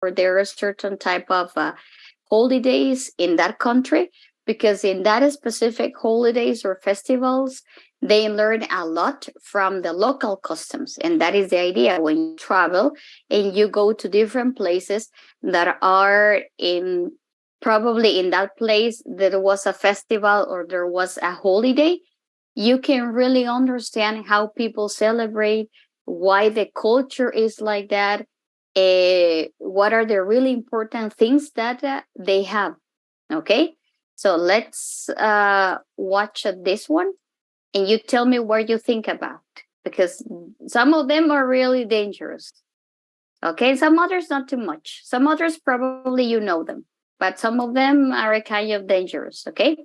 or there are certain type of holidays in that country, because in that specific holidays or festivals, they learn a lot from the local customs. And that is the idea when you travel and you go to different places that are in probably in that place there was a festival or there was a holiday, you can really understand how people celebrate, why the culture is like that, what are the really important things that they have. Okay, so let's watch this one, and you tell me what you think about, because some of them are really dangerous. Okay, some others not too much. Some others probably you know them, but some of them are kind of dangerous. Okay,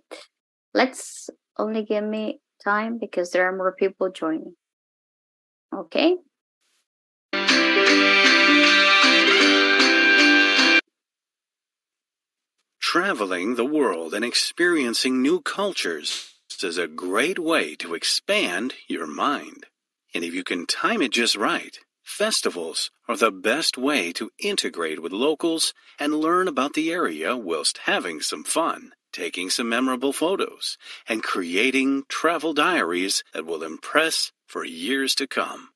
let's only give me time because there are more people joining. Okay. Traveling the world and experiencing new cultures is a great way to expand your mind. And if you can time it just right, festivals are the best way to integrate with locals and learn about the area whilst having some fun, taking some memorable photos, and creating travel diaries that will impress for years to come.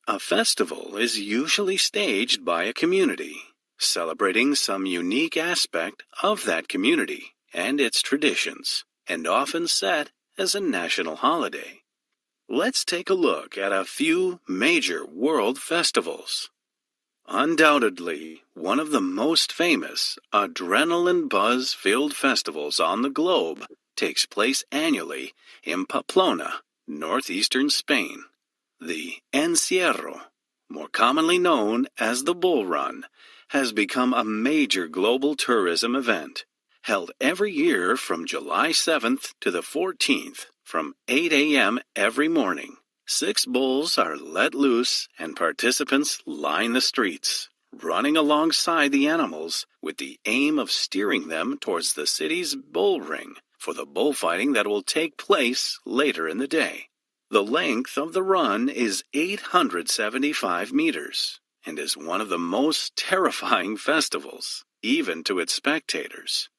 A festival is usually staged by a community, celebrating some unique aspect of that community and its traditions, and often set as a national holiday. Let's take a look at a few major world festivals. Undoubtedly, one of the most famous adrenaline buzz-filled festivals on the globe takes place annually in Pamplona, northeastern Spain. The Encierro, more commonly known as the Bull Run, has become a major global tourism event, held every year from July 7th to the 14th from 8 a.m. every morning. 6 bulls are let loose and participants line the streets, running alongside the animals with the aim of steering them towards the city's bull ring for the bullfighting that will take place later in the day. The length of the run is 875 meters and is one of the most terrifying festivals, even to its spectators.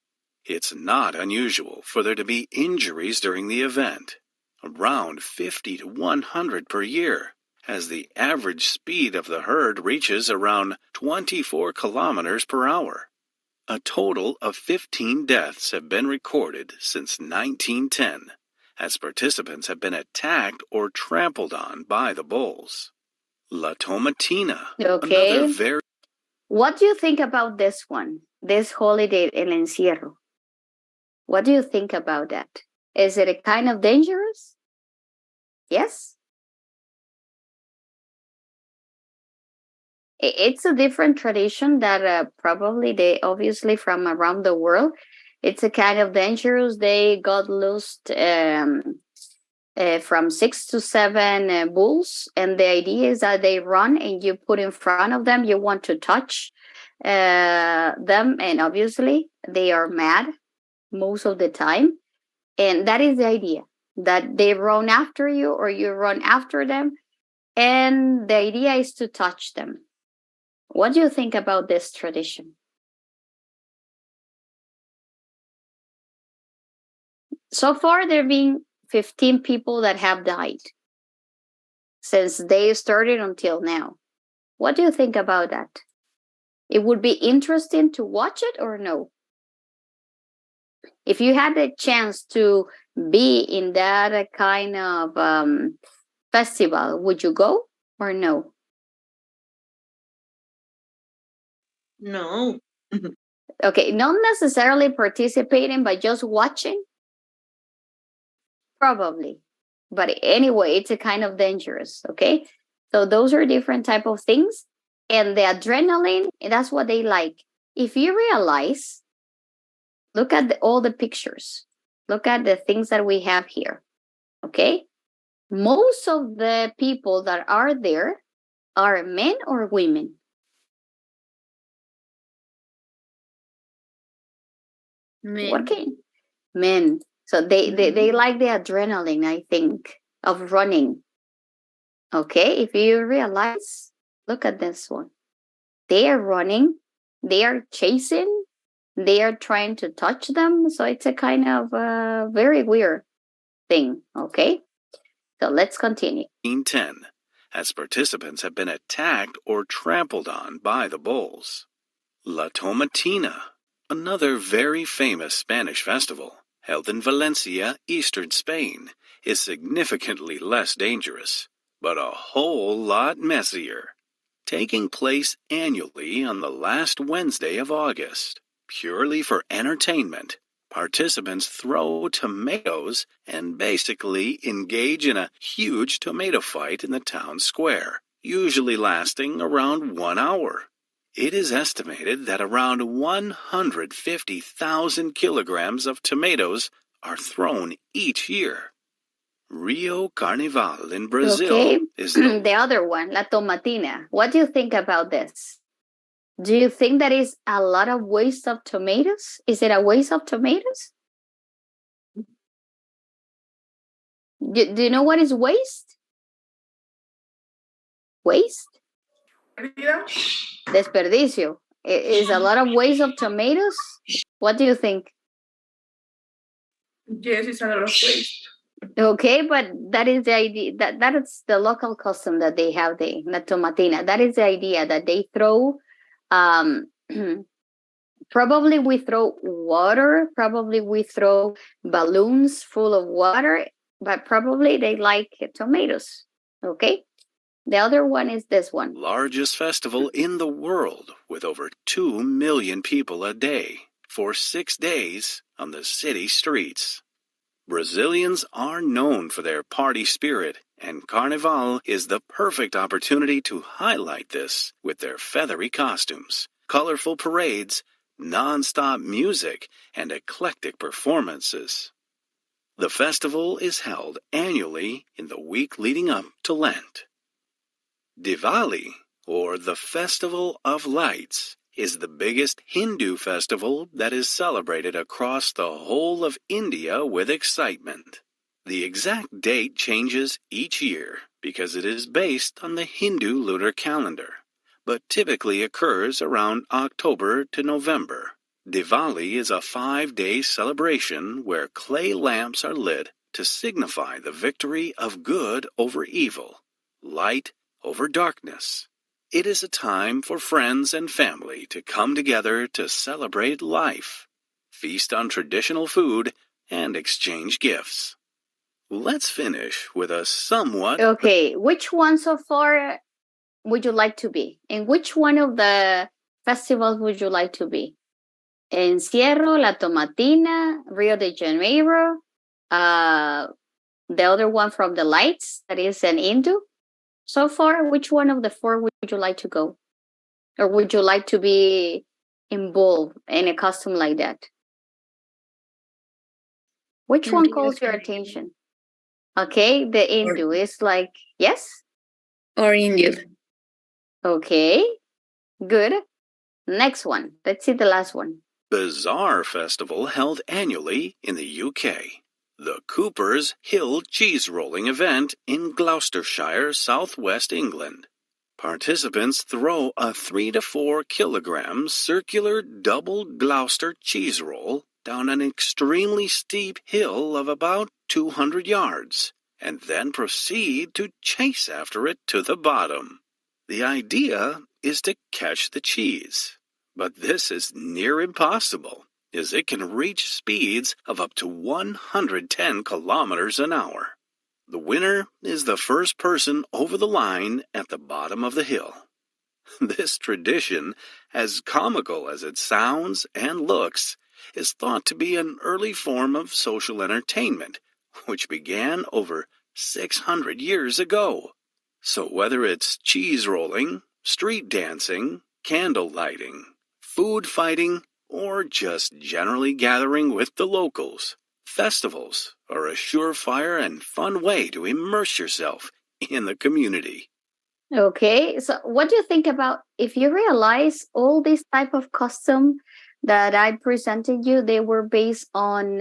It's not unusual for there to be injuries during the event, around 50 to 100 per year, as the average speed of the herd reaches around 24 kilometers per hour. A total of 15 deaths have been recorded since 1910. As participants have been attacked or trampled on by the bulls. La Tomatina. Okay. What do you think about this one? This holiday, El Encierro. What do you think about that? Is it a kind of dangerous? Yes? It's a different tradition that probably they obviously from around the world. It's a kind of dangerous. They got lost from 6 to 7 bulls, and the idea is that they run and you put in front of them. You want to touch them, and obviously they are mad most of the time, and that is the idea, that they run after you or you run after them, and the idea is to touch them. What do you think about this tradition? So far, there have been 15 people that have died since they started until now. What do you think about that? It would be interesting to watch it or no? If you had the chance to be in that kind of festival, would you go or no? No. Okay, not necessarily participating, but just watching? Probably. But anyway, it's a kind of dangerous, okay? So those are different type of things. And the adrenaline, that's what they like. If you realize, look at all the pictures. Look at the things that we have here, okay? Most of the people that are there are men or women? Men. Working. Men. So they like the adrenaline, I think, of running. Okay, if you realize, look at this one. They are running they are chasing, they are trying to touch them. So it's a kind of very weird thing. Okay, so let's continue. 10, as participants have been attacked or trampled on by the bulls. La Tomatina, another very famous Spanish festival, held in Valencia, eastern Spain, is significantly less dangerous, but a whole lot messier. Taking place annually on the last Wednesday of August, purely for entertainment, participants throw tomatoes and basically engage in a huge tomato fight in the town square, usually lasting around 1 hour. It is estimated that around 150,000 kilograms of tomatoes are thrown each year. Rio Carnival in Brazil is the other one, La Tomatina. What do you think about this? Do you think that is a lot of waste of tomatoes? Is it a waste of tomatoes? Do you know what is waste? Waste? Desperdicio. Is a lot of waste of tomatoes? What do you think? Yes, it's a lot of waste. Okay, but that is the idea. That is the local custom that they have, the La Tomatina. That is the idea that they throw. Probably we throw water. Probably we throw balloons full of water. But probably they like tomatoes. Okay. The other one is this one. Largest festival in the world with over 2 million people a day for 6 days on the city streets. Brazilians are known for their party spirit, and Carnival is the perfect opportunity to highlight this with their feathery costumes, colorful parades, non-stop music, and eclectic performances. The festival is held annually in the week leading up to Lent. Diwali, or the Festival of Lights, is the biggest Hindu festival that is celebrated across the whole of India with excitement. The exact date changes each year because it is based on the Hindu lunar calendar, but typically occurs around October to November. Diwali is a 5-day celebration where clay lamps are lit to signify the victory of good over evil, light over darkness. It is a time for friends and family to come together to celebrate life, feast on traditional food, and exchange gifts. Let's finish with a somewhat... Okay, which one so far would you like to be? In which one of the festivals would you like to be? Encierro, La Tomatina, Rio de Janeiro, the other one from the lights, that is an Hindu. So far, which one of the four would you like to go? Or would you like to be involved in a custom like that? Which one calls your attention? Okay, the Hindu is like, yes? Or Indian. Okay, good. Next one. Let's see the last one. Bizarre festival held annually in the UK. The Cooper's Hill Cheese Rolling event in Gloucestershire, southwest England. Participants throw a 3 to 4 kilogram circular double Gloucester cheese roll down an extremely steep hill of about 200 yards, and then proceed to chase after it to the bottom. The idea is to catch the cheese, but this is near impossible, as it can reach speeds of up to 110 kilometers an hour. The winner is the first person over the line at the bottom of the hill. This tradition, as comical as it sounds and looks, is thought to be an early form of social entertainment, which began over 600 years ago. So whether it's cheese rolling, street dancing, candle lighting, food fighting, or just generally gathering with the locals, festivals are a surefire and fun way to immerse yourself in the community. Okay, so what do you think about if you realize all these type of custom that I presented you, they were based on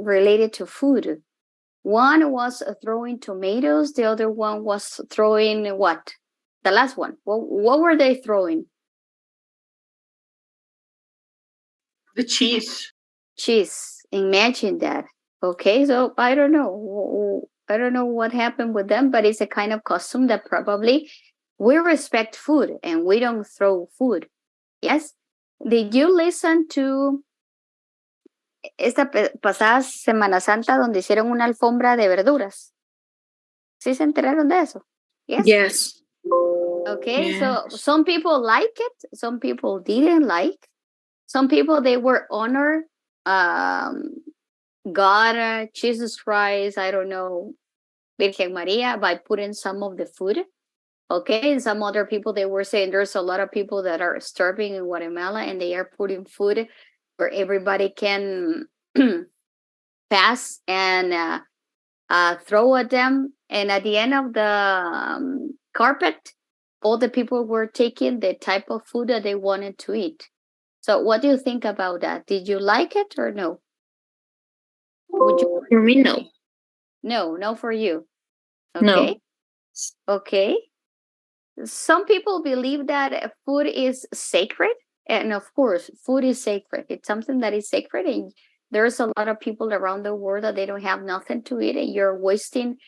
related to food. One was throwing tomatoes. The other one was throwing what? The last one. What were they throwing? The cheese. Cheese. Imagine that. Okay, so I don't know. I don't know what happened with them, but it's a kind of custom that probably we respect food and we don't throw food. Yes. Did you listen to esta pasada Semana Santa donde hicieron una alfombra de verduras? ¿Sí se enteraron de eso? Yes. Yes. Okay, so Yes. some people like it, some people didn't like. Some people they were honor God, Jesus Christ, I don't know, Virgen Maria by putting some of the food. Okay, and some other people they were saying there's a lot of people that are starving in Guatemala and they are putting food where everybody can pass and throw at them. And at the end of the carpet, all the people were taking the type of food that they wanted to eat. So, what do you think about that? Did you like it or no? Would you? For me, no. No, no, for you. No. Okay, okay. Some people believe that food is sacred, and of course, food is sacred. It's something that is sacred, and there's a lot of people around the world that they don't have nothing to eat, and you're wasting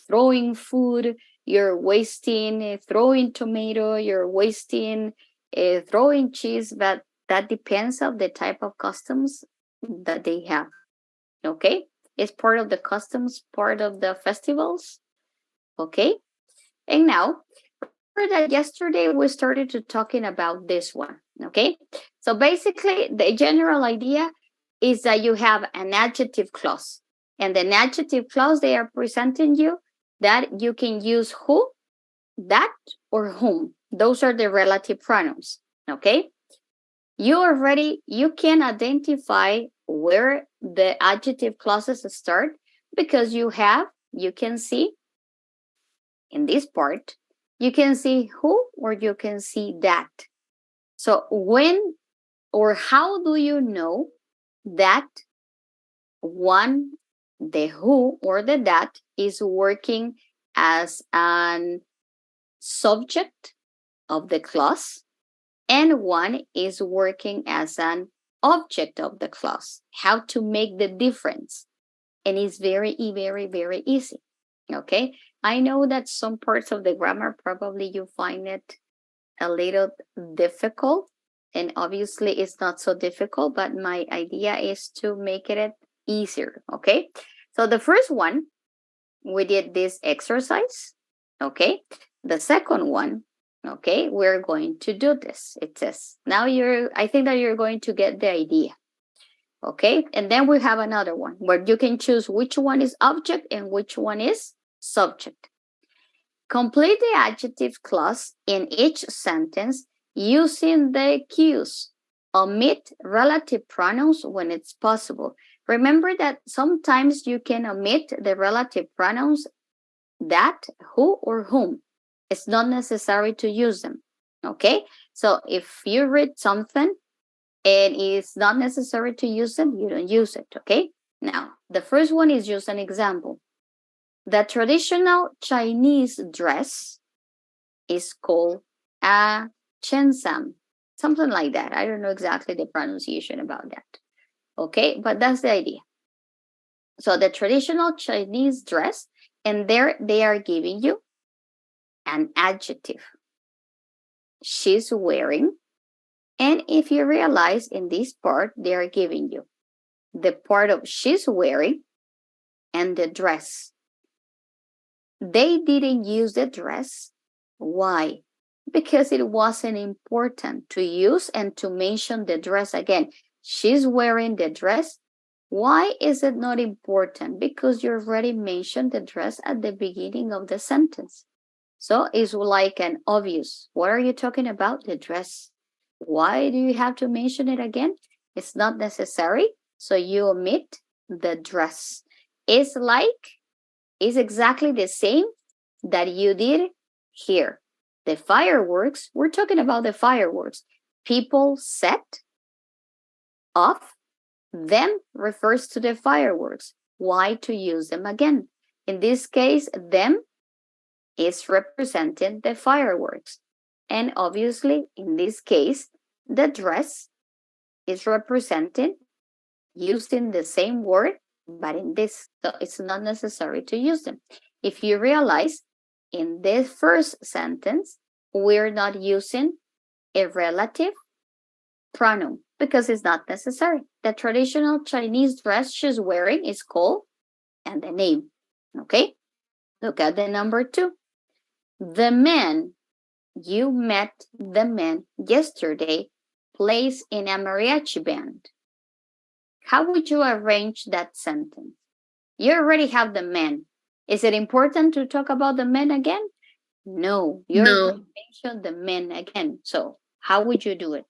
throwing food, you're wasting throwing tomato, you're wasting throwing cheese, but that depends of the type of customs that they have. Okay, it's part of the customs, part of the festivals. Okay, and now remember that yesterday we started to talking about this one. Okay, so basically the general idea is that you have an adjective clause, and the adjective clause they are presenting you that you can use who, that, or whom. Those are the relative pronouns. Okay, you can identify where the adjective clauses start because you can see in this part, you can see who or you can see that. So when or how do you know that one, the who or the that is working as an subject of the clause and one is working as an object of the clause? How to make the difference? And it's very, very, very easy. Okay, I know that some parts of the grammar probably you find it a little difficult, and obviously it's not so difficult, but my idea is to make it easier. Okay, so the first one, we did this exercise. Okay, the second one, okay, we're going to do this. It says now I think that you're going to get the idea. Okay, and then we have another one where you can choose which one is object and which one is subject. Complete the adjective clause in each sentence using the cues. Omit relative pronouns when it's possible. Remember that sometimes you can omit the relative pronouns that, who, or whom. It's not necessary to use them. Okay, so if you read something and it's not necessary to use them, you don't use it. Okay, now the first one is just an example. The traditional Chinese dress is called a chengsam, something like that. I don't know exactly the pronunciation about that. Okay, but that's the idea. So the traditional Chinese dress, and there they are giving you an adjective. She's wearing, and if you realize in this part, they are giving you the part of she's wearing and the dress. They didn't use the dress. Why? Because it wasn't important to use and to mention the dress again. She's wearing the dress. Why is it not important? Because you already mentioned the dress at the beginning of the sentence. So it's like an obvious. What are you talking about? The dress. Why do you have to mention it again? It's not necessary. So you omit the dress. It's exactly the same that you did here. The fireworks, we're talking about the fireworks. People set off, them refers to the fireworks. Why to use them again? In this case, them is representing the fireworks. And obviously, in this case, the dress is represented using the same word, but in this, so it's not necessary to use them. If you realize, in this first sentence, we're not using a relative pronoun because it's not necessary. The traditional Chinese dress she's wearing is called and the name. Okay? Look at the number 2. The man, you met the man yesterday, plays in a mariachi band. How would you arrange that sentence? You already have the man. Is it important to talk about the man again? No, you're No. going to mention the man again. So how would you do it?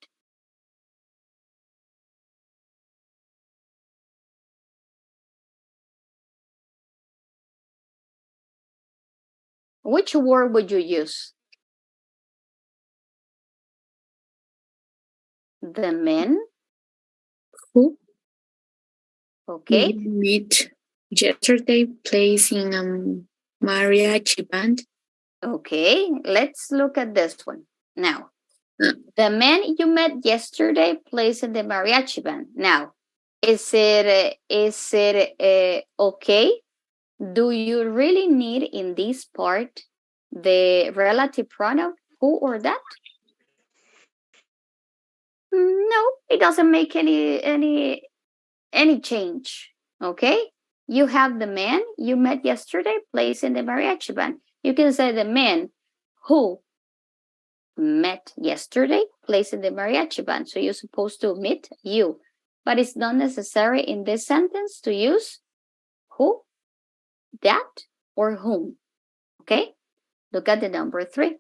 Which word would you use? The man. Who Okay. we meet yesterday plays in a mariachi band. Okay. Let's look at this one. Now, Uh, the man you met yesterday plays in the mariachi band. Now, is it okay? Do you really need in this part the relative pronoun who or that? No, it doesn't make any change. Okay? You have the man you met yesterday plays in the mariachi band. You can say the man who met yesterday plays in the mariachi band. So you're supposed to meet you. But it's not necessary in this sentence to use who, that, or whom. Okay? Look at the number 3.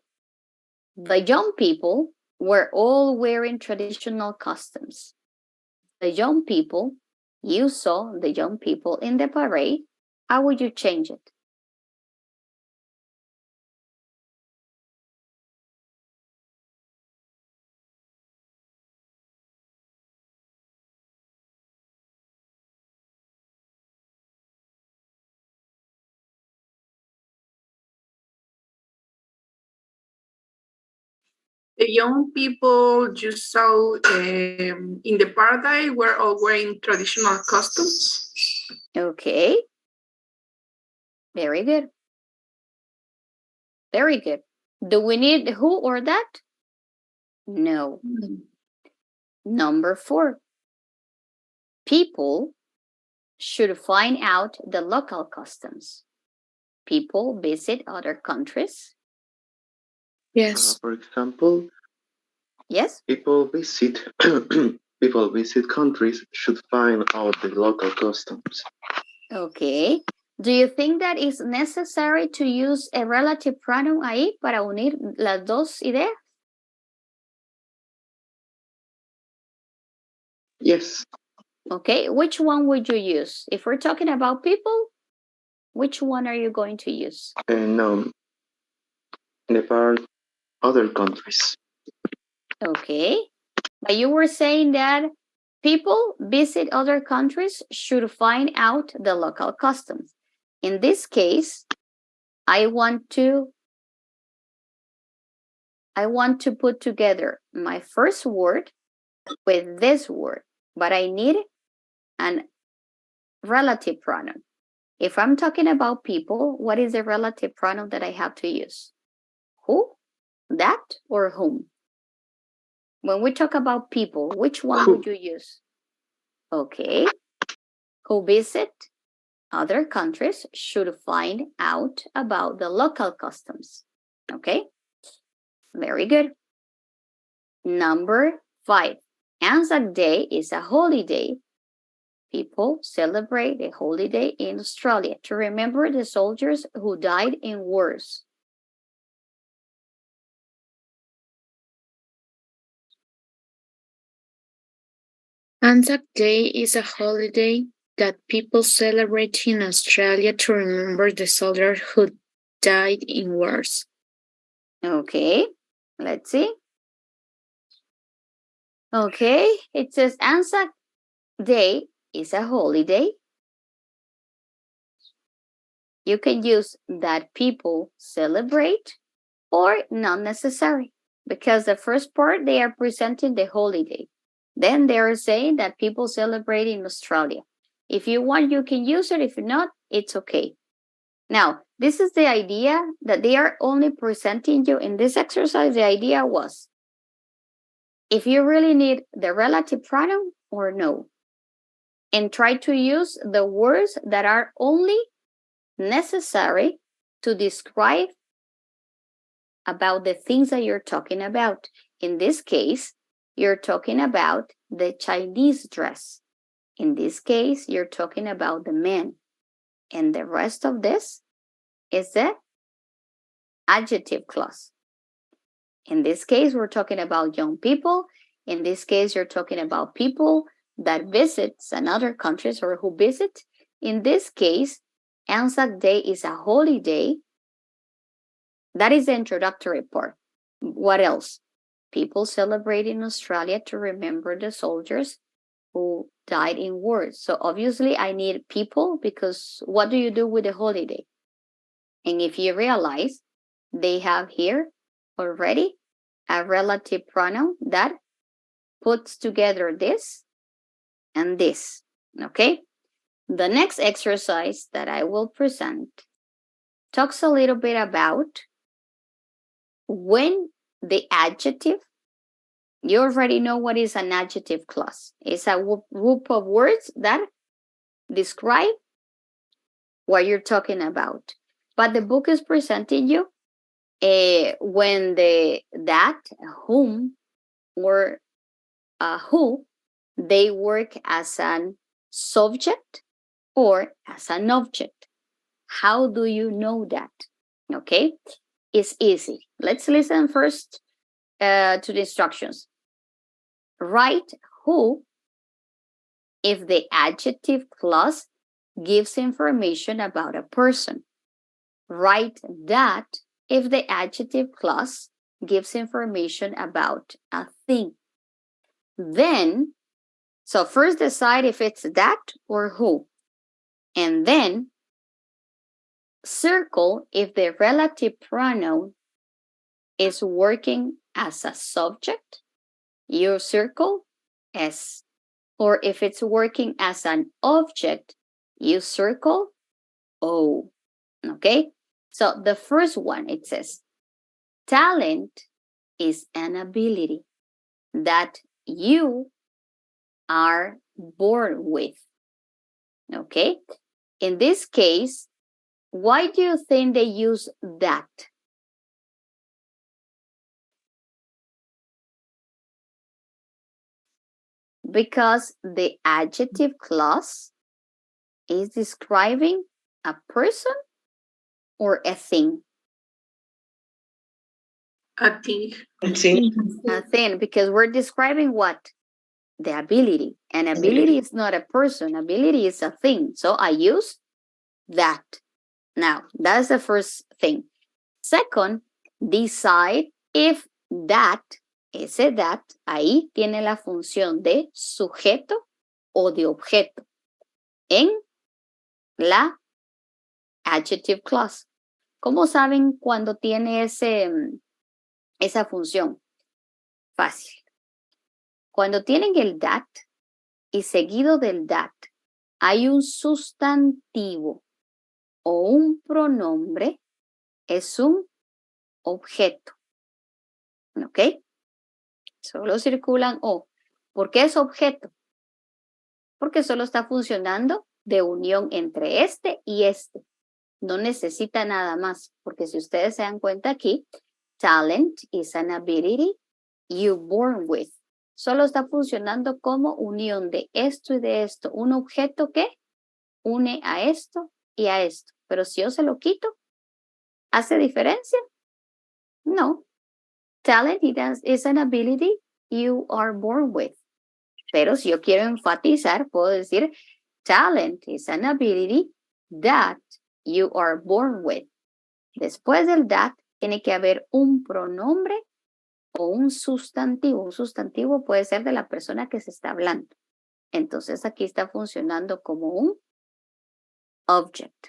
The young people were all wearing traditional costumes. The young people, you saw the young people in the parade. How would you change it? The young people you saw in the parade were all wearing traditional costumes. Okay. Very good. Very good. Do we need who or that? No. Number 4. People should find out the local customs. People visit other countries. Yes. For example, Yes? people visit people visit countries should find out the local customs. Okay. Do you think that it's necessary to use a relative pronoun ahí para unir las dos ideas? Yes, Okay. Which one would you use? If we're talking about people, which one are you going to use? and the part other countries. Okay. But you were saying that people visit other countries should find out the local customs. In this case, I want to put together my first word with this word, but I need an relative pronoun. If I'm talking about people, what is the relative pronoun that I have to use? Who, that, or whom? When we talk about people, which one Who. would you use? Okay. Who visit other countries should find out about the local customs. Okay. Very good. Number 5. Anzac Day is a holiday. People celebrate a holiday in Australia to remember the soldiers who died in wars. Anzac Day is a holiday that people celebrate in Australia to remember the soldiers who died in wars. Okay, let's see. Okay, it says Anzac Day is a holiday. You can use that people celebrate or not necessary because the first part they are presenting the holiday. Then they're saying that people celebrate in Australia. If you want, you can use it. If not, it's okay. Now, this is the idea that they are only presenting you in this exercise. The idea was if you really need the relative pronoun or no, and try to use the words that are only necessary to describe about the things that you're talking about. In this case, you're talking about the Chinese dress. In this case, you're talking about the men. And the rest of this is the adjective clause. In this case, we're talking about young people. In this case, you're talking about people that visits another countries or who visit. In this case, Anzac Day is a holiday. That is the introductory part. What else? People celebrate in Australia to remember the soldiers who died in war. So obviously I need people because what do you do with the holiday? And if you realize they have here already a relative pronoun that puts together this and this, okay? The next exercise that I will present talks a little bit about when the adjective, you already know what is an adjective clause. It's a group of words that describe what you're talking about. But the book is presenting you when the that, whom, or who, they work as an subject or as an object. How do you know that? Okay, it's easy. Let's listen first to the instructions. Write who if the adjective clause gives information about a person. Write that if the adjective clause gives information about a thing. Then, so first decide if it's that or who. And then circle if the relative pronoun is working as a subject, you circle S. Or if it's working as an object, you circle O. Okay? So the first one, it says, talent is an ability that you are born with. Okay? In this case, why do you think they use that? Because the adjective clause is describing a person or a thing? I think. A thing, because we're describing what? The ability. And ability is not a person, ability is a thing. So I use that. Now, that's the first thing. Second, decide if that, ese that, ahí tiene la función de sujeto o de objeto en la adjective clause. ¿Cómo saben cuando tiene esa función? Fácil. Cuando tienen el that y seguido del that hay un sustantivo o un pronombre, es un objeto. ¿Ok? Solo circulan O. ¿Por qué es objeto? Porque solo está funcionando de unión entre este y este. No necesita nada más, porque si ustedes se dan cuenta aquí, talent is an ability you born with. Solo está funcionando como unión de esto y de esto. Un objeto que une a esto y a esto. Pero si yo se lo quito, ¿hace diferencia? No. Talent is an ability you are born with. Pero si yo quiero enfatizar, puedo decir talent is an ability that you are born with. Después del that, tiene que haber un pronombre o un sustantivo. Un sustantivo puede ser de la persona que se está hablando. Entonces aquí está funcionando como un object.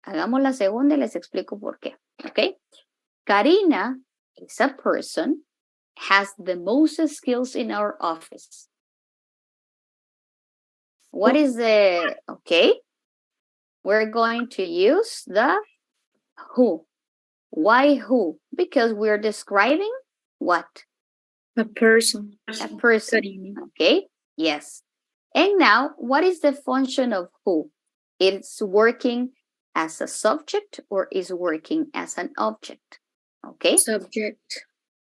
Hagamos la segunda y les explico por qué. ¿Ok? Karina is a person, has the most skills in our office. What is the, okay? We're going to use the who. Why who? Because we're describing what? A person. A person. Karina. Okay? Yes. And now, what is the function of who? It's working as a subject or is working as an object? Okay? Subject.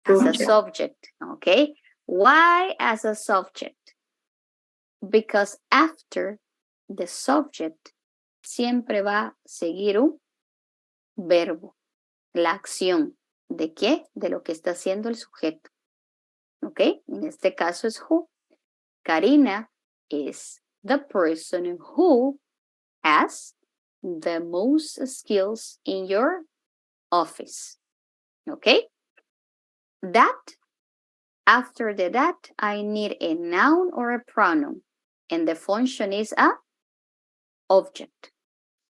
As a subject. Okay? Why as a subject? Because after the subject siempre va a seguir un verbo, la acción. ¿De qué? De lo que está haciendo el sujeto. ¿Ok? En este caso es who. Karina is the person who has the most skills in your office. ¿Ok? That, after the that, I need a noun or a pronoun. And the function is a object.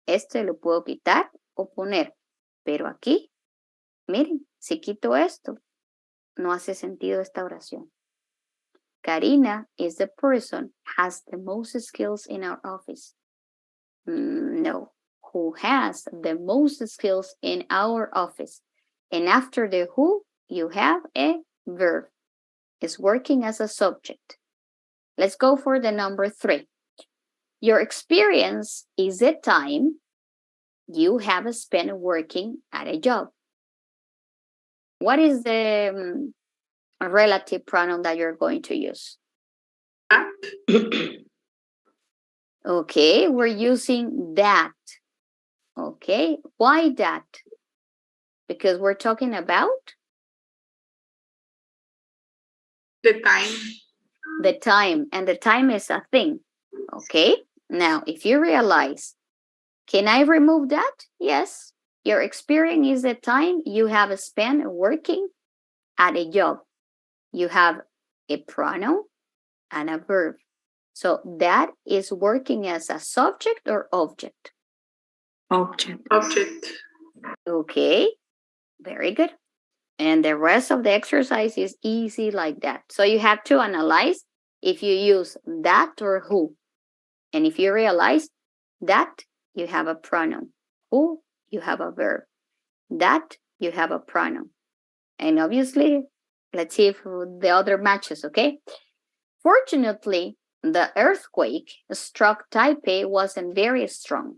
Este lo puedo quitar o poner. Pero aquí, miren, si quito esto, no hace sentido esta oración. Karina is the person has the most skills in our office. No, who has the most skills in our office. And after the who, you have a verb. It's working as a subject. Let's go for the number 3. Your experience is the time you have spent working at a job. What is the relative pronoun that you're going to use? Okay, we're using that. Okay, why that? Because we're talking about The time. the time, and the time is a thing. Okay, now if you realize, can I remove that? Yes, your experience is the time you have spent working at a job. You have a pronoun and a verb. So that is working as a subject or object? Object. Object. Okay, very good. And the rest of the exercise is easy like that. So you have to analyze if you use that or who. And if you realize that, you have a pronoun. Who, you have a verb. That, you have a pronoun. And obviously, let's see if the other matches, okay? Fortunately, the earthquake struck Taipei wasn't very strong.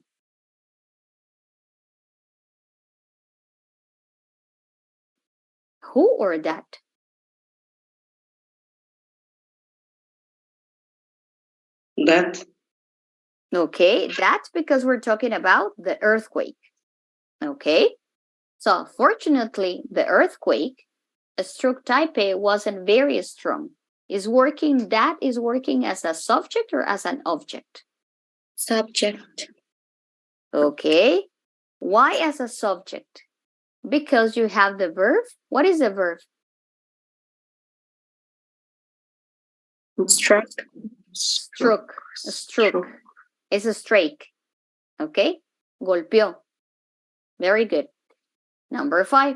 Who or that? That. Okay, that's because we're talking about the earthquake. Okay, so fortunately, the earthquake struck Taipei wasn't very strong. That is working as a subject or as an object? Subject. Okay, why as a subject? Because you have the verb. What is the verb? Struck. Struck. It's a strike. Okay, golpeó. Very good. Number 5.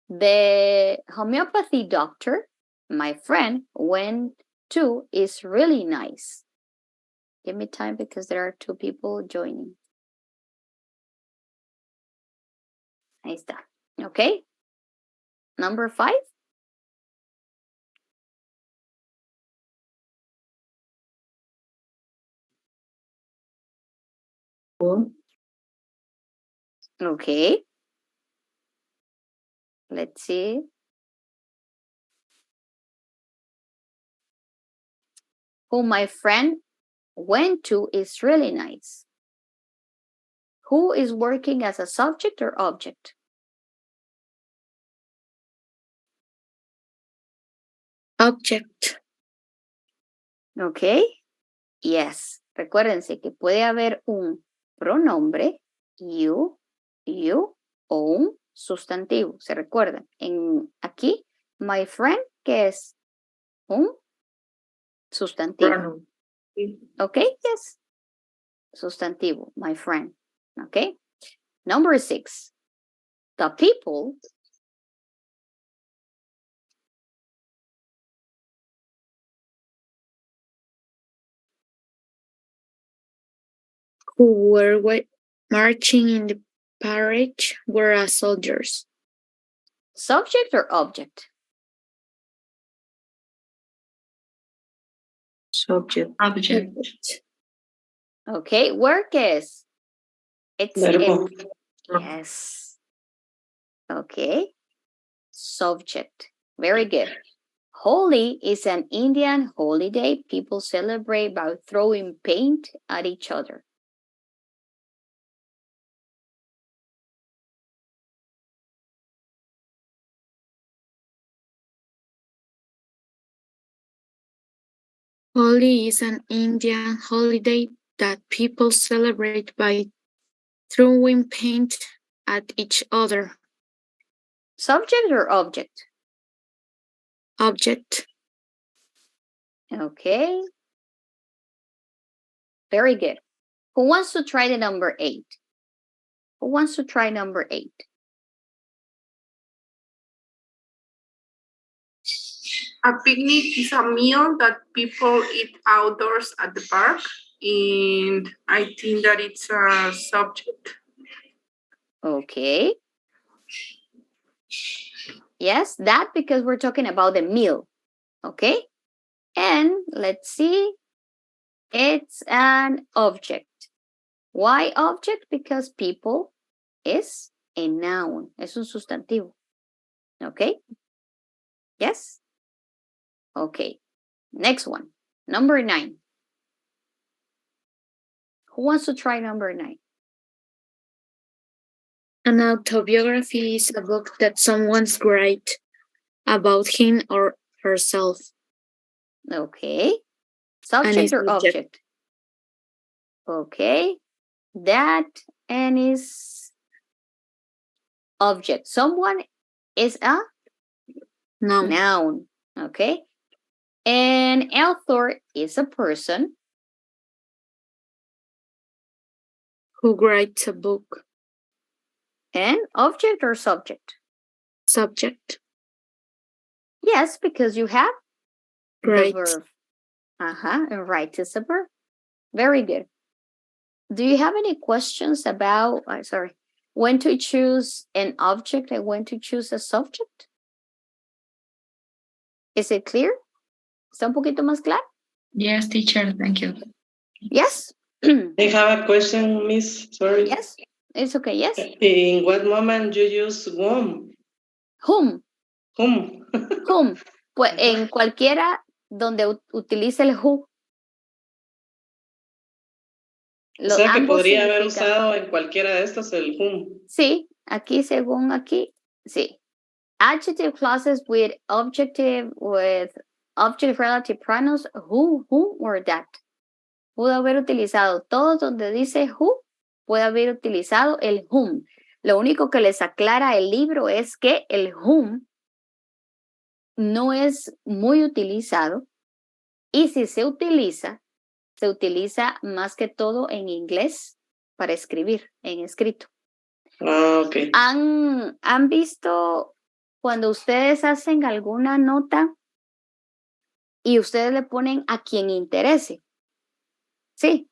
The homeopathy doctor my friend went to is really nice. Give me time because there are 2 people joining. Ahí está. Okay. Number 5. Okay. Let's see. Who my friend went to is really nice. Who is working as a subject or object? Object. Okay. Yes. Recuérdense que puede haber un pronombre, you, o un sustantivo. ¿Se recuerdan? Aquí, my friend, ¿qué es? Un sustantivo. Pronoun. Okay, yes. Sustantivo, my friend. Okay. Number 6. The people who were marching in the parade were as soldiers. Subject or object? Subject. Object. Okay, work is? It's Verbo. yes. Okay. Subject. Very good. Holi is an Indian holiday people celebrate by throwing paint at each other. Holi is an Indian holiday that people celebrate by throwing paint at each other. Subject or object? Object. Okay. Very good. Who wants to try the number 8? Who wants to try number 8? A picnic is a meal that people eat outdoors at the park, and I think that it's a subject. Okay. Yes, that because we're talking about the meal. Okay. And let's see. It's an object. Why object? Because people is a noun. Es un sustantivo. Okay. Yes. Okay. Next one. Number 9. Who wants to try number 9? An autobiography is a book that someone's write about him or herself. Okay. Subject or object? Okay. That and is object. Someone is a noun. Okay. And author is a person who writes a book. And object or subject? Subject. Yes, because you have Right. the verb. And write is a verb. Very good. Do you have any questions about, when to choose an object and when to choose a subject? Is it clear? ¿Está un poquito más claro? Yes, teacher, thank you. Yes? I have a question, Miss. Sorry. Yes, it's okay, yes. In what moment you use whom? Whom? Whom? Whom. Pues en cualquiera donde utilice el who. O sea que Ambos podría haber significan. usado en cualquiera de estos el whom. Sí, aquí según aquí, sí. Adjective clauses with object relative pronouns, who, whom, or that. Pudo haber utilizado todos donde dice who, puede haber utilizado el whom. Lo único que les aclara el libro es que el whom no es muy utilizado y si se utiliza más que todo en inglés para escribir, en escrito. Ah, ok. ¿Han visto cuando ustedes hacen alguna nota y ustedes le ponen a quien interese? Sí.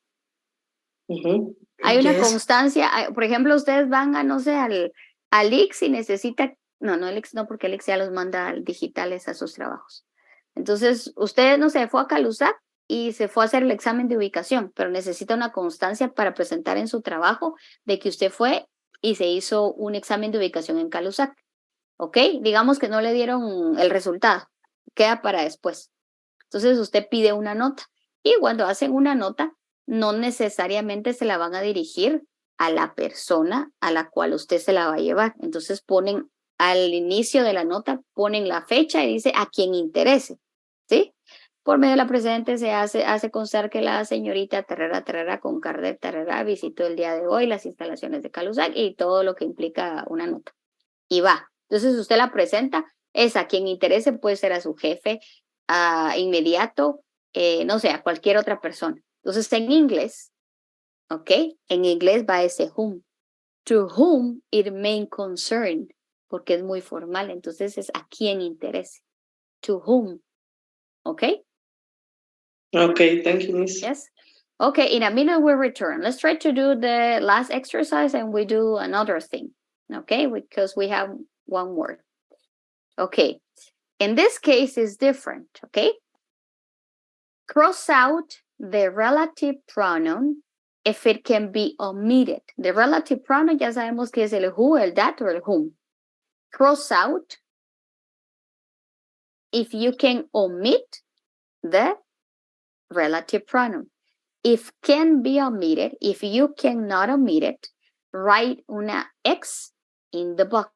Hay una constancia. Por ejemplo, ustedes van a, no sé, al IX y necesita, no, el IX no, porque el IX ya los manda digitales a sus trabajos. Entonces, usted, no sé, fue a Calusac y se fue a hacer el examen de ubicación, pero necesita una constancia para presentar en su trabajo de que usted fue y se hizo un examen de ubicación en Calusac. ¿Ok? Digamos que no le dieron el resultado, queda para después. Entonces, usted pide una nota y cuando hacen una nota, no necesariamente se la van a dirigir a la persona a la cual usted se la va a llevar. Entonces ponen al inicio de la nota, ponen la fecha y dice a quien interese, ¿sí? Por medio de la presente se hace constar que la señorita Terrera con Cardet Terrera visitó el día de hoy las instalaciones de Calusac y todo lo que implica una nota. Y va. Entonces usted la presenta, es a quien interese, puede ser a su jefe, a inmediato, no sé, a cualquier otra persona. Entonces, en inglés, ¿ok? En inglés va ese whom. To whom it may concern, porque es muy formal. Entonces, es a quien interese. To whom. ¿Ok? Ok, thank you, Miss. Yes. Okay, in a minute we return. Let's try to do the last exercise and we do another thing. Okay, because we have one word. Okay, in this case it's different. Okay, cross out the relative pronoun if it can be omitted. The relative pronoun ya sabemos que es el who, el that, or el whom. Cross out if you can omit the relative pronoun. If can be omitted, if you cannot omit it, write una X in the box.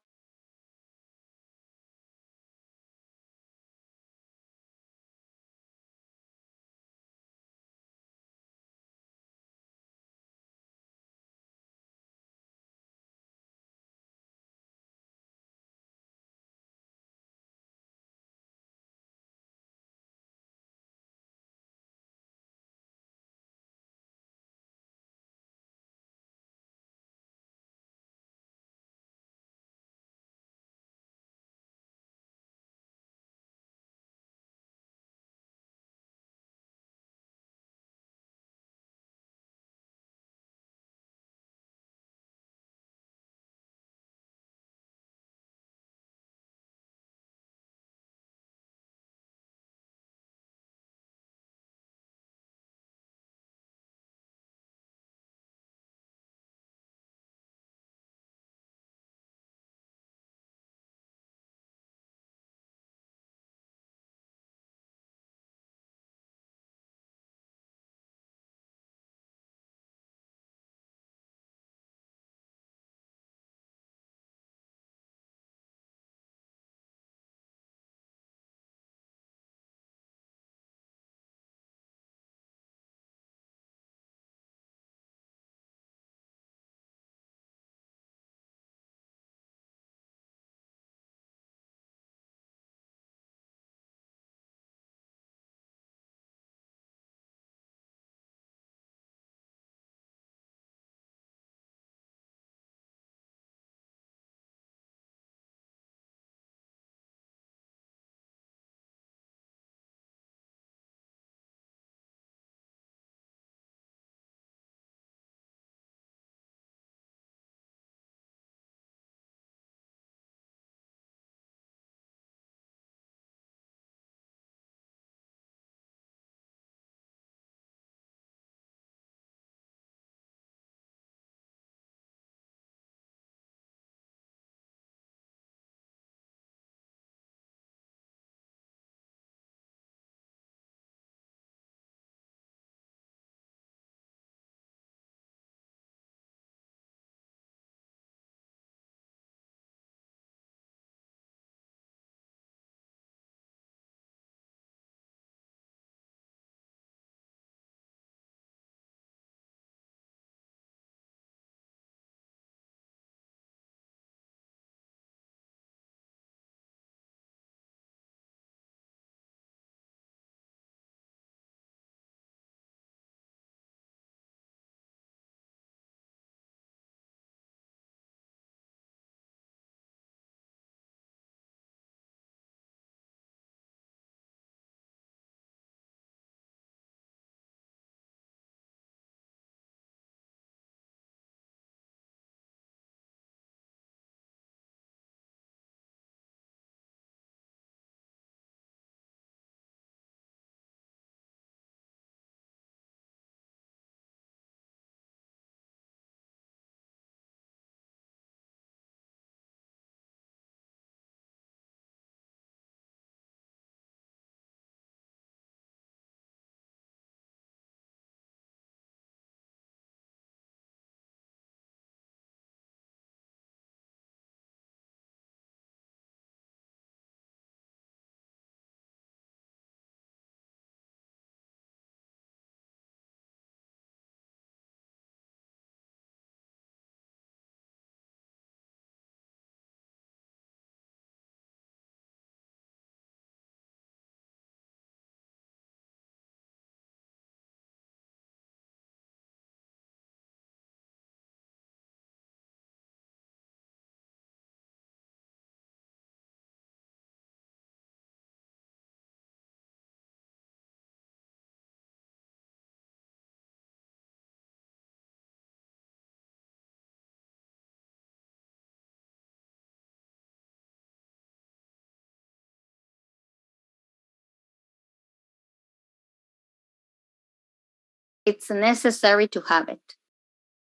it's necessary to have it?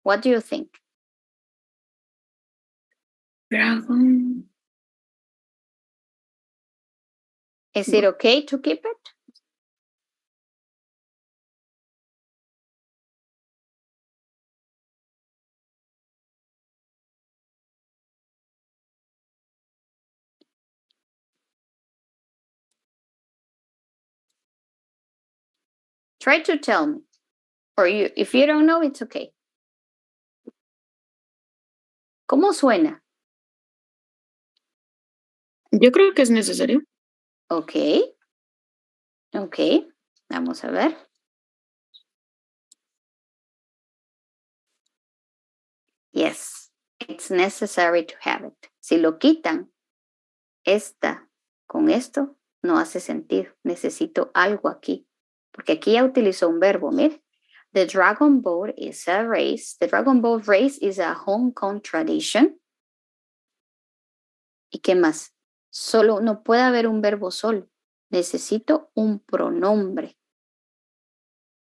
What do you think? Dragon. Is it okay to keep it? Try to tell me. Or if you don't know, it's okay. ¿Cómo suena? Yo creo que es necesario. Ok. Ok. Vamos a ver. Yes, it's necessary to have it. Si lo quitan, esta con esto no hace sentido. Necesito algo aquí. Porque aquí ya utilizó un verbo. Mire. The Dragon Boat is a race. The Dragon Boat race is a Hong Kong tradition. ¿Y qué más? Solo no puede haber un verbo solo. Necesito un pronombre.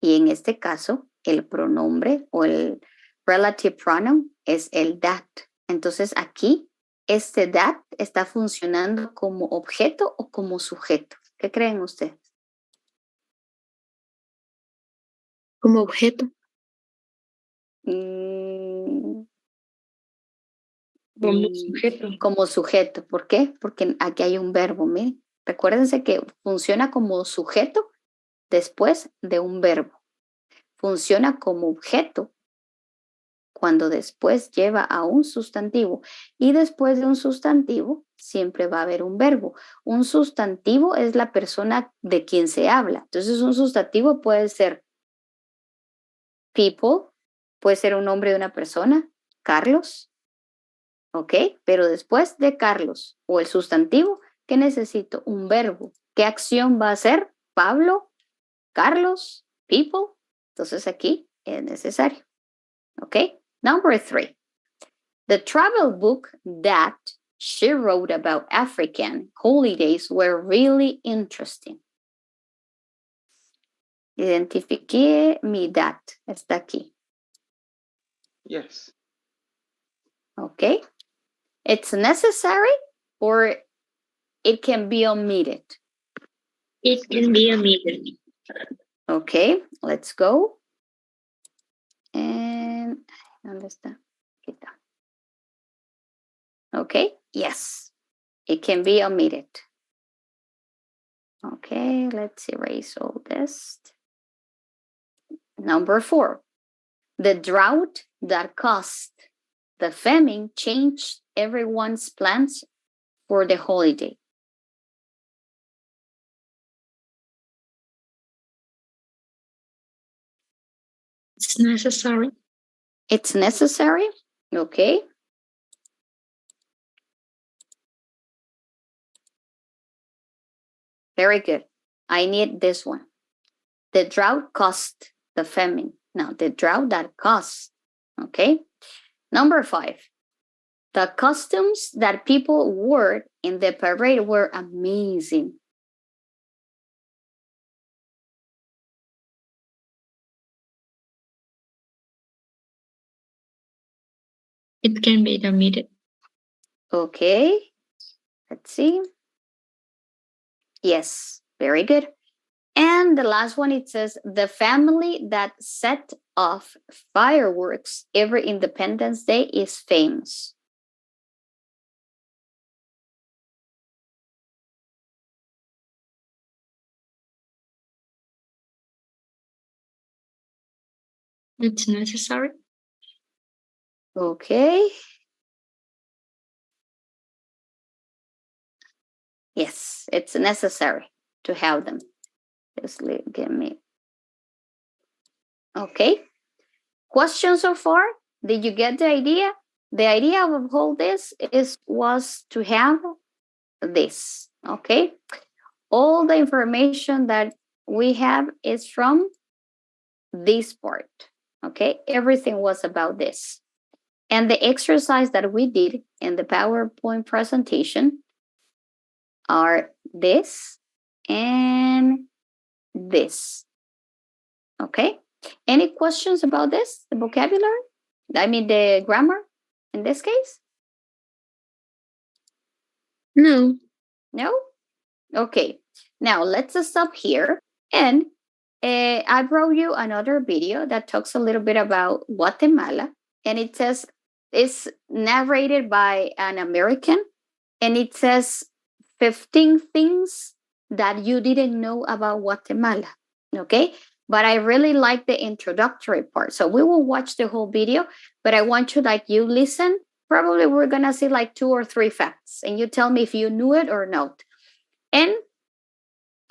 Y en este caso, el pronombre o el relative pronoun es el that. Entonces aquí, este that está funcionando como objeto o como sujeto. ¿Qué creen ustedes? Como objeto. Como sujeto. Como sujeto. ¿Por qué? Porque aquí hay un verbo. Miren. Recuérdense que funciona como sujeto después de un verbo. Funciona como objeto cuando después lleva a un sustantivo. Y después de un sustantivo siempre va a haber un verbo. Un sustantivo es la persona de quien se habla. Entonces un sustantivo puede ser people, puede ser un nombre de una persona, Carlos, ¿ok? Pero después de Carlos o el sustantivo, ¿qué necesito? Un verbo. ¿Qué acción va a hacer? Pablo, Carlos, people. Entonces aquí es necesario, ¿ok? Number 3. The travel book that she wrote about African holidays were really interesting. Identifique mi that. Está aquí. Yes. Okay. It's necessary or it can be omitted. It can be omitted. Okay, let's go. And ¿dónde está? Aquí está. Okay, yes, it can be omitted. Okay, let's erase all this. Number 4. The drought that caused the famine changed everyone's plans for the holiday. It's necessary. It's necessary, okay. Very good. I need this one. The drought caused the famine. Now, the drought that caused, okay. Number 5. The costumes that people wore in the parade were amazing. It can be omitted. Okay, let's see. Yes, very good. And the last one, it says, the family that set off fireworks every Independence Day is famous. It's necessary. Okay. Yes, it's necessary to have them. Just give me. Okay. Questions so far? Did you get the idea? The idea of all this was to have this. Okay. All the information that we have is from this part. Okay. Everything was about this. And the exercise that we did in the PowerPoint presentation are this and this. Okay. Any questions about this, the vocabulary? I mean, the grammar in this case? No. No? Okay. Now, let's stop here. And I brought you another video that talks a little bit about Guatemala. And it says, it's narrated by an American. And it says 15 things that you didn't know about Guatemala. Okay. But I really like the introductory part. So we will watch the whole video, but I want you, like, you listen. Probably we're going to see like 2 or 3 facts, and you tell me if you knew it or not. And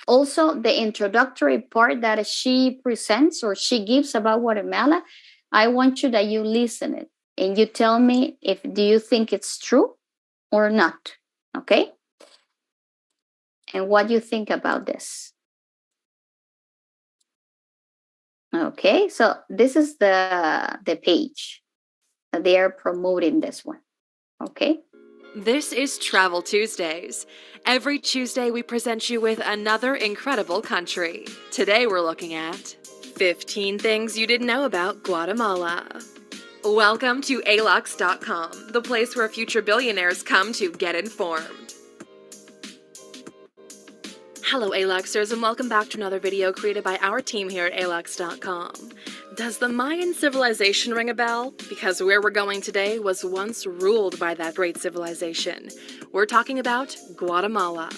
also the introductory part that she presents or she gives about Guatemala, I want you that you listen it and you tell me if do you think it's true or not. Okay? And what you think about this. Okay, so this is the page. They are promoting this one. Okay. This is Travel Tuesdays. Every Tuesday we present you with another incredible country. Today we're looking at 15 things you didn't know about Guatemala. Welcome to alux.com, the place where future billionaires come to get informed. Hello Aluxers, and welcome back to another video created by our team here at alux.com. Does the Mayan civilization ring a bell? Because where we're going today was once ruled by that great civilization. We're talking about Guatemala.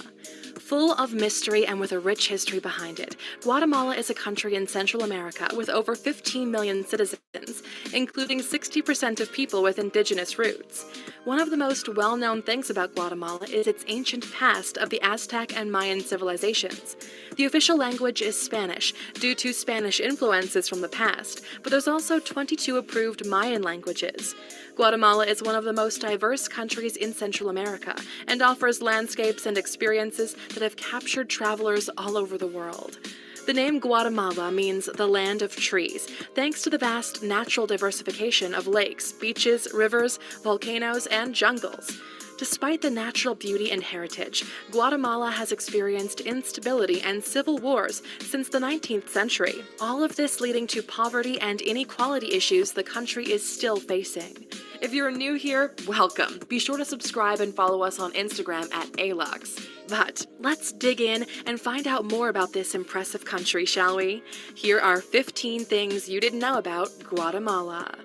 Full of mystery and with a rich history behind it, Guatemala is a country in Central America with over 15 million citizens, including 60% of people with indigenous roots. One of the most well-known things about Guatemala is its ancient past of the Aztec and Mayan civilizations. The official language is Spanish, due to Spanish influences from the past, but there's also 22 approved Mayan languages. Guatemala is one of the most diverse countries in Central America and offers landscapes and experiences that have captured travelers all over the world. The name Guatemala means the land of trees, thanks to the vast natural diversification of lakes, beaches, rivers, volcanoes, and jungles. Despite the natural beauty and heritage, Guatemala has experienced instability and civil wars since the 19th century, all of this leading to poverty and inequality issues the country is still facing. If you're new here, welcome. Be sure to subscribe and follow us on Instagram at alux. But let's dig in and find out more about this impressive country, shall we? Here are 15 things you didn't know about Guatemala.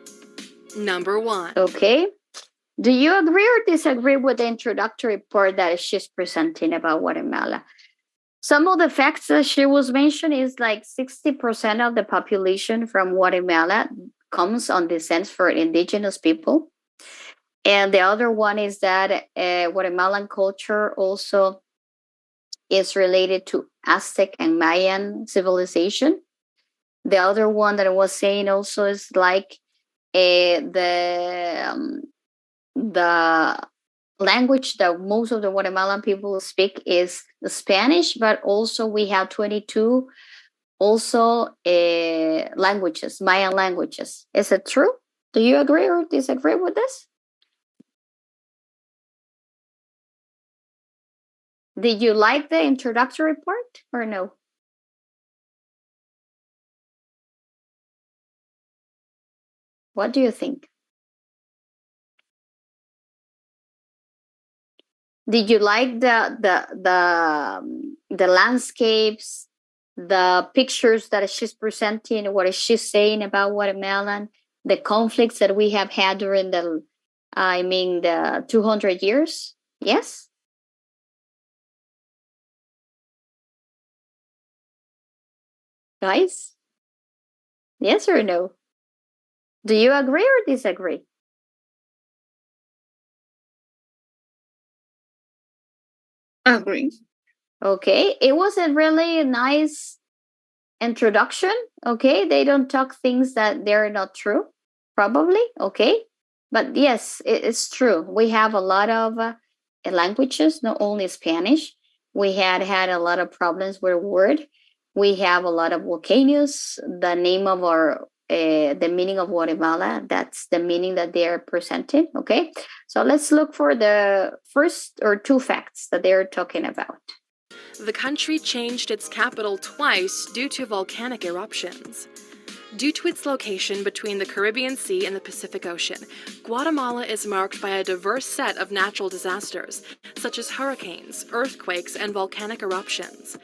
Number 1. Okay. Do you agree or disagree with the introductory part that she's presenting about Guatemala? Some of the facts that she was mentioning is like 60% of the population from Guatemala comes on descent for indigenous people. And the other one is that Guatemalan culture also is related to Aztec and Mayan civilization. The other one that I was saying also is like the language that most of the Guatemalan people speak is the Spanish, but also we have 22 also languages, Mayan languages. Is it true? Do you agree or disagree with this? Did you like the introductory part or no? What do you think? Did you like the landscapes, the pictures that she's presenting, what is she saying about Guatemalan, the conflicts that we have had during the 200 years? Yes? Guys? Yes or no? Do you agree or disagree? Agree. Okay, it was a really nice introduction. Okay, they don't talk things that they're not true, probably. Okay, but yes, it's true. We have a lot of languages, not only Spanish. We had a lot of problems with word. We have a lot of volcanoes. The name of our the meaning of Guatemala, that's the meaning that they're presenting. Okay, so let's look for the first or 2 facts that they're talking about. The country changed its capital twice due to volcanic eruptions. Due to its location between the Caribbean Sea and the Pacific Ocean, Guatemala is marked by a diverse set of natural disasters, such as hurricanes, earthquakes, and volcanic eruptions.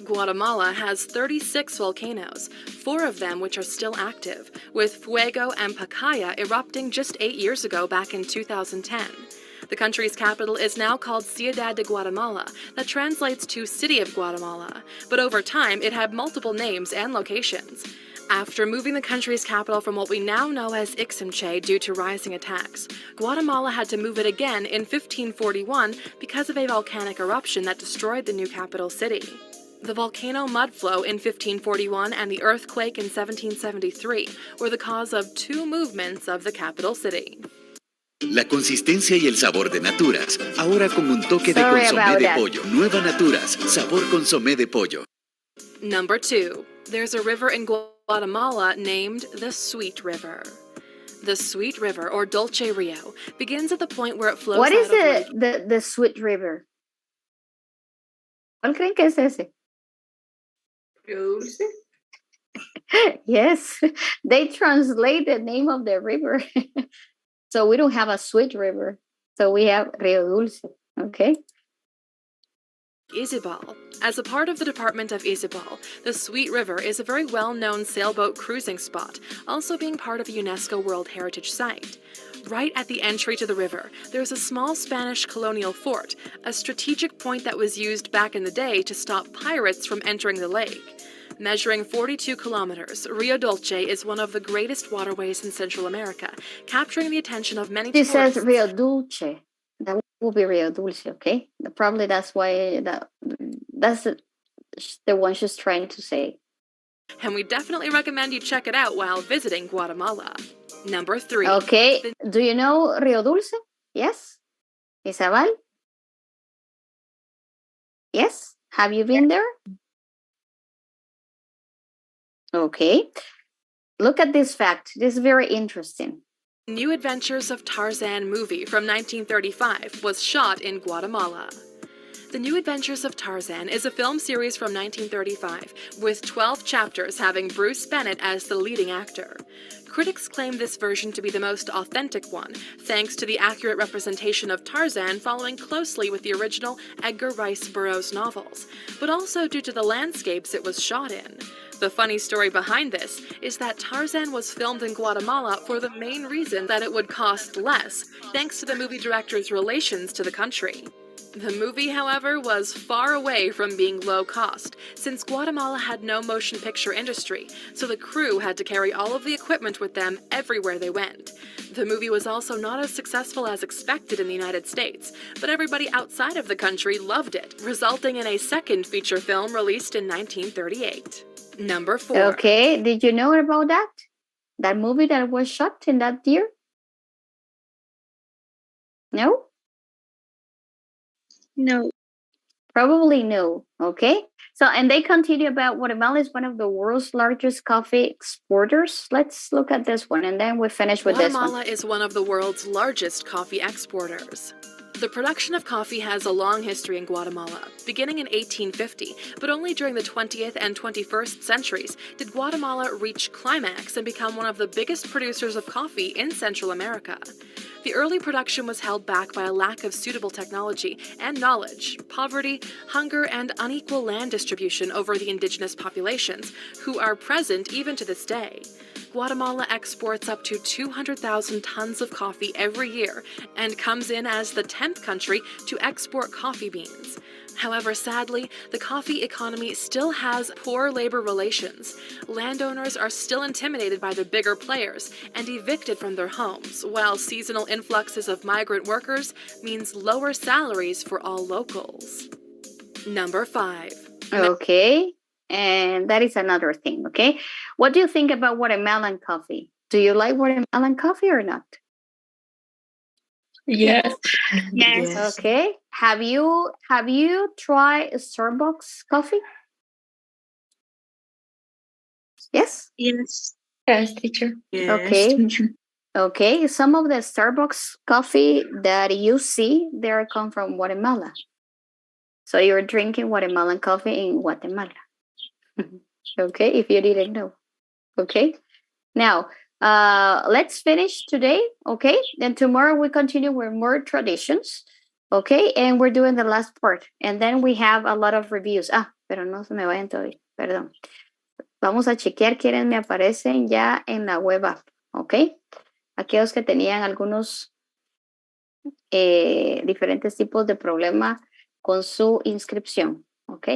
Guatemala has 36 volcanoes, 4 of them which are still active, with Fuego and Pacaya erupting just 8 years ago back in 2010. The country's capital is now called Ciudad de Guatemala, that translates to City of Guatemala, but over time it had multiple names and locations. After moving the country's capital from what we now know as Ixmiché due to rising attacks, Guatemala had to move it again in 1541 because of a volcanic eruption that destroyed the new capital city. The volcano mudflow in 1541 and the earthquake in 1773 were the cause of 2 movements of the capital city. La consistencia y el sabor de Naturas, ahora con un toque de consomé de pollo. Nueva Naturas, sabor consomé de pollo. Number 2. There's a river in Guatemala named the Sweet River. The Sweet River, or Dulce Rio, begins at the point where it flows What is out of the Sweet River? ¿Cuál creen que es ese? Rio Dulce? Yes, they translate the name of the river. So we don't have a sweet river. So we have Rio Dulce. Okay. Izabal. As a part of the Department of Izabal, the Sweet River is a very well-known sailboat cruising spot, also being part of a UNESCO World Heritage Site. Right at the entry to the river, there's a small Spanish colonial fort, a strategic point that was used back in the day to stop pirates from entering the lake. Measuring 42 kilometers, Rio Dulce is one of the greatest waterways in Central America, capturing the attention of many tourists. It says Rio Dulce. That will be Rio Dulce, okay? Probably that's why that's the one she's trying to say. And we definitely recommend you check it out while visiting Guatemala. Number 3. Okay. Do you know Rio Dulce? Yes? Isabel? Yes? Have you been there? Okay. Look at this fact. This is very interesting. New Adventures of Tarzan movie from 1935 was shot in Guatemala. The New Adventures of Tarzan is a film series from 1935 with 12 chapters having Bruce Bennett as the leading actor. Critics claim this version to be the most authentic one, thanks to the accurate representation of Tarzan following closely with the original Edgar Rice Burroughs novels, but also due to the landscapes it was shot in. The funny story behind this is that Tarzan was filmed in Guatemala for the main reason that it would cost less, thanks to the movie director's relations to the country. The movie, however, was far away from being low cost, since Guatemala had no motion picture industry, so the crew had to carry all of the equipment with them everywhere they went. The movie was also not as successful as expected in the United States, but everybody outside of the country loved it, resulting in a second feature film released in 1938. Number 4. Okay, did you know about that? That movie that was shot in that year? No? No. Probably no. Okay. So, and they continue about Guatemala is one of the world's largest coffee exporters. Let's look at this one and then we finish with this one. Guatemala is one of the world's largest coffee exporters. The production of coffee has a long history in Guatemala, beginning in 1850, but only during the 20th and 21st centuries did Guatemala reach climax and become one of the biggest producers of coffee in Central America. The early production was held back by a lack of suitable technology and knowledge, poverty, hunger, and unequal land distribution over the indigenous populations, who are present even to this day. Guatemala exports up to 200,000 tons of coffee every year and comes in as the 10th country to export coffee beans. However, sadly, the coffee economy still has poor labor relations. Landowners are still intimidated by the bigger players and evicted from their homes, while seasonal influxes of migrant workers means lower salaries for all locals. Number 5. Okay. And that is another thing, okay? What do you think about watermelon coffee? Do you like watermelon coffee or not? Yes. Yes. Okay. Have you tried Starbucks coffee? Yes? Yes. Yes, teacher. Okay. Okay. Some of the Starbucks coffee that you see, they come from Guatemala. So you're drinking watermelon coffee in Guatemala. Okay, if you didn't know. Okay. Now, let's finish today, okay? Then tomorrow we continue with more traditions, okay? And we're doing the last part. And then we have a lot of reviews. Pero no se me vayan todavía, perdón. Vamos a chequear quiénes me aparecen ya en la web app, ¿ok? Aquellos que tenían algunos diferentes tipos de problema con su inscripción, ¿ok?